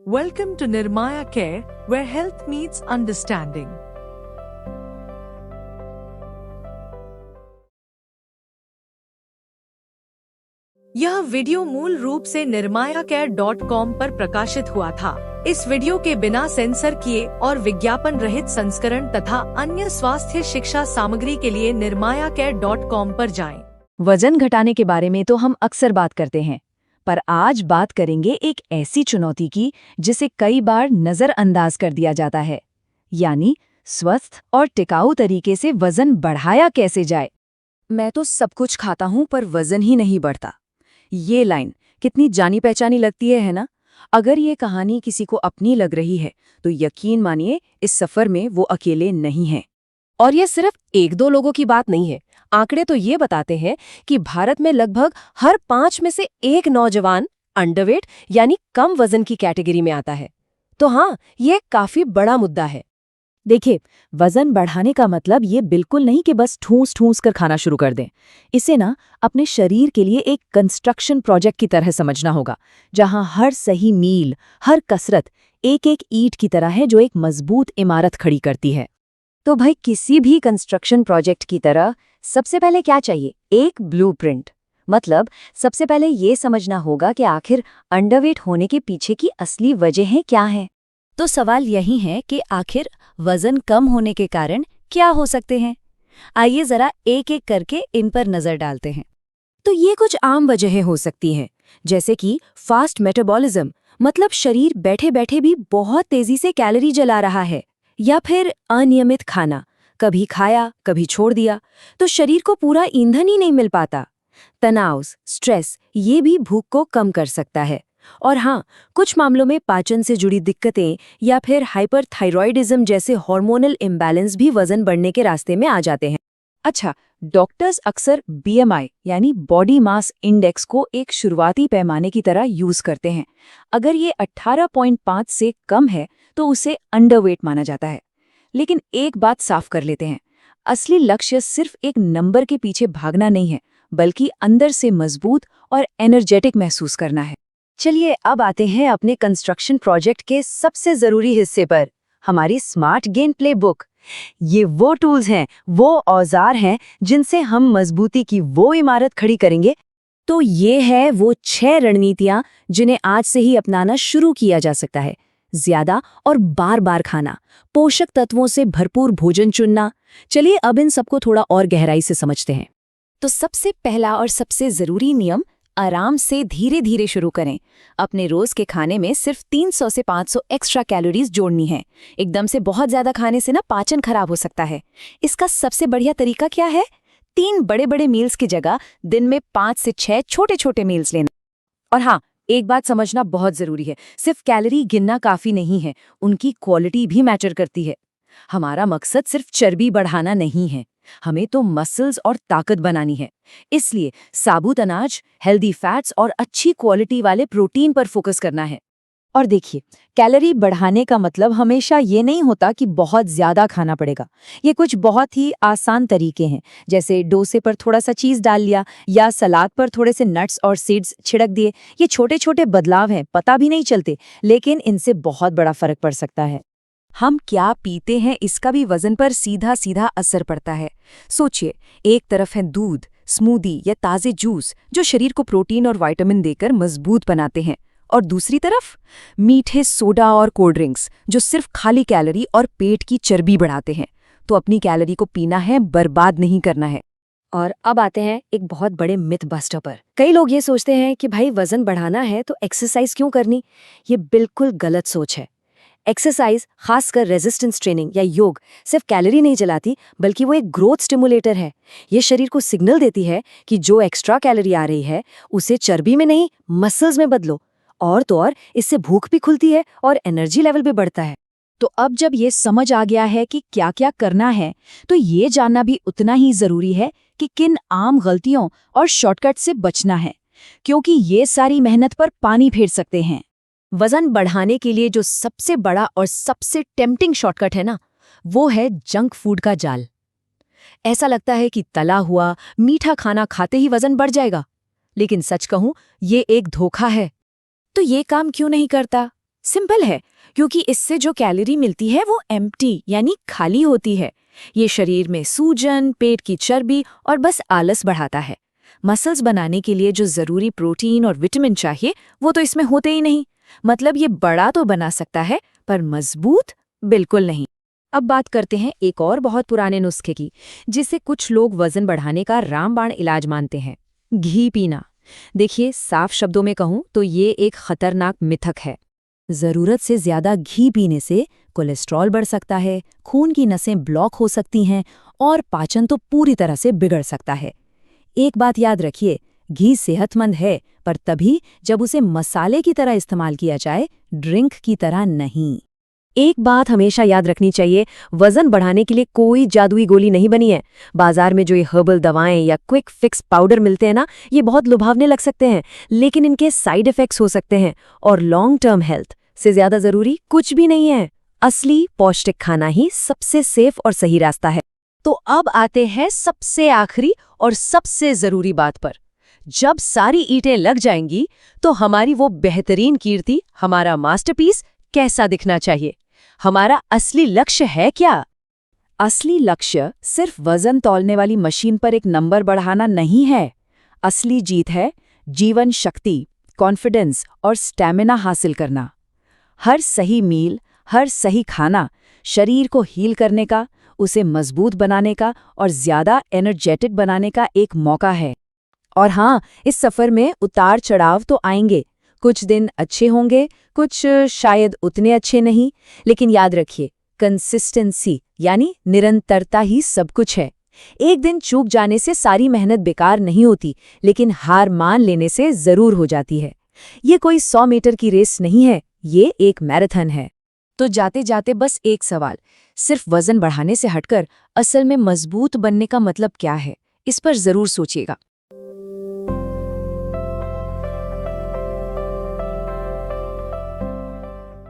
Welcome to Nirmaya Care, where health meets understanding. यह video मूल रूप से nirmayacare.com पर प्रकाशित हुआ था। इस वीडियो के बिना सेंसर किए और विज्ञापन रहित संस्करण तथा अन्य स्वास्थ्य शिक्षा सामग्री के लिए nirmayacare.com पर जाएं। वजन घटाने के बारे में तो हम अक्सर बात करते हैं, पर आज बात करेंगे एक ऐसी चुनौती की जिसे कई बार नजरअंदाज कर दिया जाता है, यानी स्वस्थ और टिकाऊ तरीके से वजन बढ़ाया कैसे जाए। मैं तो सब कुछ खाता हूं पर वजन ही नहीं बढ़ता। ये लाइन कितनी जानी पहचानी लगती है ना? अगर ये कहानी किसी को अपनी लग रही है तो यकीन मानिए इस सफर में वो अकेले नहीं हैं। और ये सिर्फ एक दो लोगों की बात नहीं है। आंकड़े तो ये बताते हैं कि भारत में लगभग हर 5 में से एक नौजवान अंडरवेट यानी कम वजन की कैटेगरी में आता है। तो हाँ, ये काफी बड़ा मुद्दा है। देखिए, वजन बढ़ाने का मतलब ये बिल्कुल नहीं कि बस ठूस ठूस कर खाना शुरू कर दें। इसे ना अपने शरीर के लिए एक कंस्ट्रक्शन प्रोजेक्ट की तरह समझना होगा, जहां हर सही मील, हर कसरत एक एक ईंट की तरह है जो एक मजबूत इमारत खड़ी करती है। तो भाई, किसी भी कंस्ट्रक्शन प्रोजेक्ट की तरह सबसे पहले क्या चाहिए? एक ब्लूप्रिंट। मतलब सबसे पहले ये समझना होगा कि आखिर अंडरवेट होने के पीछे की असली वजहें क्या हैं। तो सवाल यही है कि आखिर वजन कम होने के कारण क्या हो सकते हैं। आइए जरा एक एक करके इन पर नजर डालते हैं। तो ये कुछ आम वजहें हो सकती हैं, जैसे कि फास्ट मेटाबॉलिज्म, मतलब शरीर बैठे बैठे भी बहुत तेजी से कैलोरी जला रहा है, या फिर अनियमित खाना, कभी खाया कभी छोड़ दिया तो शरीर को पूरा ईंधन ही नहीं मिल पाता। तनाव, स्ट्रेस, ये भी भूख को कम कर सकता है। और हाँ, कुछ मामलों में पाचन से जुड़ी दिक्कतें या फिर हाइपरथायरॉयडिज्म जैसे हार्मोनल इम्बैलेंस भी वजन बढ़ने के रास्ते में आ जाते हैं। अच्छा, डॉक्टर्स अक्सर बीएमआई यानी बॉडी मास इंडेक्स को एक शुरुआती पैमाने की तरह यूज करते हैं। अगर ये 18.5 से कम है तो उसे अंडरवेट माना जाता है। लेकिन एक बात साफ कर लेते हैं, असली लक्ष्य सिर्फ एक नंबर के पीछे भागना नहीं है, बल्कि अंदर से मजबूत और एनर्जेटिक महसूस करना है। चलिए अब आते हैं अपने कंस्ट्रक्शन प्रोजेक्ट के सबसे जरूरी हिस्से पर, हमारी स्मार्ट गेन प्ले बुक। ये वो टूल्स हैं, वो औजार हैं जिनसे हम मजबूती की वो इमारत खड़ी करेंगे। तो ये है वो 6 रणनीतियां जिन्हें आज से ही अपनाना शुरू किया जा सकता है। ज्यादा और बार बार खाना, पोषक तत्वों से भरपूर भोजन चुनना। चलिए अब इन सबको थोड़ा और गहराई से समझते हैं। तो सबसे पहला और सबसे जरूरी नियम, आराम से धीरे धीरे शुरू करें। अपने रोज के खाने में सिर्फ 300 से 500 एक्स्ट्रा कैलोरीज जोड़नी है। एकदम से बहुत ज्यादा खाने से ना पाचन खराब हो सकता है। इसका सबसे बढ़िया तरीका क्या है? 3 बड़े बड़े मील्स की जगह दिन में 5 से 6 छोटे छोटे मील्स लेना। और हाँ, एक बात समझना बहुत जरूरी है, सिर्फ कैलोरी गिनना काफी नहीं है, उनकी क्वालिटी भी मैटर करती है। हमारा मकसद सिर्फ चर्बी बढ़ाना नहीं है, हमें तो मसल्स और ताकत बनानी है। इसलिए साबुत अनाज, हेल्दी फैट्स और अच्छी क्वालिटी वाले प्रोटीन पर फोकस करना है। और देखिए, कैलोरी बढ़ाने का मतलब हमेशा ये नहीं होता कि बहुत ज्यादा खाना पड़ेगा। ये कुछ बहुत ही आसान तरीके हैं, जैसे डोसे पर थोड़ा सा चीज डाल लिया या सलाद पर थोड़े से नट्स और सीड्स छिड़क दिए। ये छोटे छोटे बदलाव हैं, पता भी नहीं चलते, लेकिन इनसे बहुत बड़ा फर्क पड़ सकता है। हम क्या पीते हैं इसका भी वजन पर सीधा सीधा असर पड़ता है। सोचिए, एक तरफ है दूध, स्मूदी या ताजे जूस जो शरीर को प्रोटीन और विटामिन देकर मजबूत बनाते हैं, और दूसरी तरफ मीठे सोडा और कोल्ड ड्रिंक्स जो सिर्फ खाली कैलोरी और पेट की चर्बी बढ़ाते हैं। तो अपनी कैलोरी को पीना है, बर्बाद नहीं करना है। और अब आते हैं एक बहुत बड़े मिथ बस्टर पर। कई लोग ये सोचते हैं कि भाई वजन बढ़ाना है तो एक्सरसाइज क्यों करनी। ये बिल्कुल गलत सोच है। एक्सरसाइज, खासकर रेजिस्टेंस ट्रेनिंग या योग, सिर्फ कैलोरी नहीं जलाती, बल्कि वो एक ग्रोथ स्टिमुलेटर है। ये शरीर को सिग्नल देती है कि जो एक्स्ट्रा कैलोरी आ रही है उसे चर्बी में नहीं, मसल्स में बदलो। और तो और इससे भूख भी खुलती है और एनर्जी लेवल भी बढ़ता है। तो अब जब ये समझ आ गया है कि क्या क्या करना है, तो ये जानना भी उतना ही जरूरी है कि किन आम गलतियों और शॉर्टकट से बचना है, क्योंकि ये सारी मेहनत पर पानी फेर सकते हैं। वजन बढ़ाने के लिए जो सबसे बड़ा और सबसे टेम्पटिंग शॉर्टकट है ना, वो है जंक फूड का जाल। ऐसा लगता है कि तला हुआ मीठा खाना खाते ही वजन बढ़ जाएगा, लेकिन सच कहूं, ये एक धोखा है। तो ये काम क्यों नहीं करता? सिंपल है, क्योंकि इससे जो कैलोरी मिलती है वो एम्प्टी यानी खाली होती है। ये शरीर में सूजन, पेट की चर्बी और बस आलस बढ़ाता है। मसल्स बनाने के लिए जो जरूरी प्रोटीन और विटामिन चाहिए वो तो इसमें होते ही नहीं। मतलब ये बड़ा तो बना सकता है पर मजबूत बिल्कुल नहीं। अब बात करते हैं एक और बहुत पुराने नुस्खे की, जिसे कुछ लोग वजन बढ़ाने का रामबाण इलाज मानते हैं, घी पीना। देखिए, साफ शब्दों में कहूं तो ये एक खतरनाक मिथक है। जरूरत से ज्यादा घी पीने से कोलेस्ट्रॉल बढ़ सकता है, खून की नसें ब्लॉक हो सकती हैं और पाचन तो पूरी तरह से बिगड़ सकता है। एक बात याद रखिए, घी सेहतमंद है पर तभी जब उसे मसाले की तरह इस्तेमाल किया जाए, ड्रिंक की तरह नहीं। एक बात हमेशा याद रखनी चाहिए, वजन बढ़ाने के लिए कोई जादुई गोली नहीं बनी है। बाजार में जो ये हर्बल दवाएं या क्विक फिक्स पाउडर मिलते हैं ना, ये बहुत लुभावने लग सकते हैं, लेकिन इनके साइड इफेक्ट्स हो सकते हैं और लॉन्ग टर्म हेल्थ से ज्यादा जरूरी कुछ भी नहीं है। असली पौष्टिक खाना ही सबसे सेफ और सही रास्ता है। तो अब आते हैं सबसे आखिरी और सबसे जरूरी बात पर। जब सारी ईंटें लग जाएंगी तो हमारी वो बेहतरीन कीर्ति, हमारा मास्टरपीस कैसा दिखना चाहिए? हमारा असली लक्ष्य है क्या? असली लक्ष्य सिर्फ वजन तौलने वाली मशीन पर एक नंबर बढ़ाना नहीं है। असली जीत है जीवन शक्ति, कॉन्फिडेंस और स्टैमिना हासिल करना। हर सही मील, हर सही खाना शरीर को हील करने का, उसे मजबूत बनाने का और ज्यादा एनर्जेटिक बनाने का एक मौका है। और हाँ, इस सफर में उतार चढ़ाव तो आएंगे। कुछ दिन अच्छे होंगे, कुछ शायद उतने अच्छे नहीं, लेकिन याद रखिए, कंसिस्टेंसी यानी निरंतरता ही सब कुछ है। एक दिन चूक जाने से सारी मेहनत बेकार नहीं होती, लेकिन हार मान लेने से जरूर हो जाती है। ये कोई 100 मीटर की रेस नहीं है, ये एक मैराथन है। तो जाते जाते बस एक सवाल, सिर्फ वजन बढ़ाने से हटकर असल में मजबूत बनने का मतलब क्या है? इस पर जरूर सोचिएगा।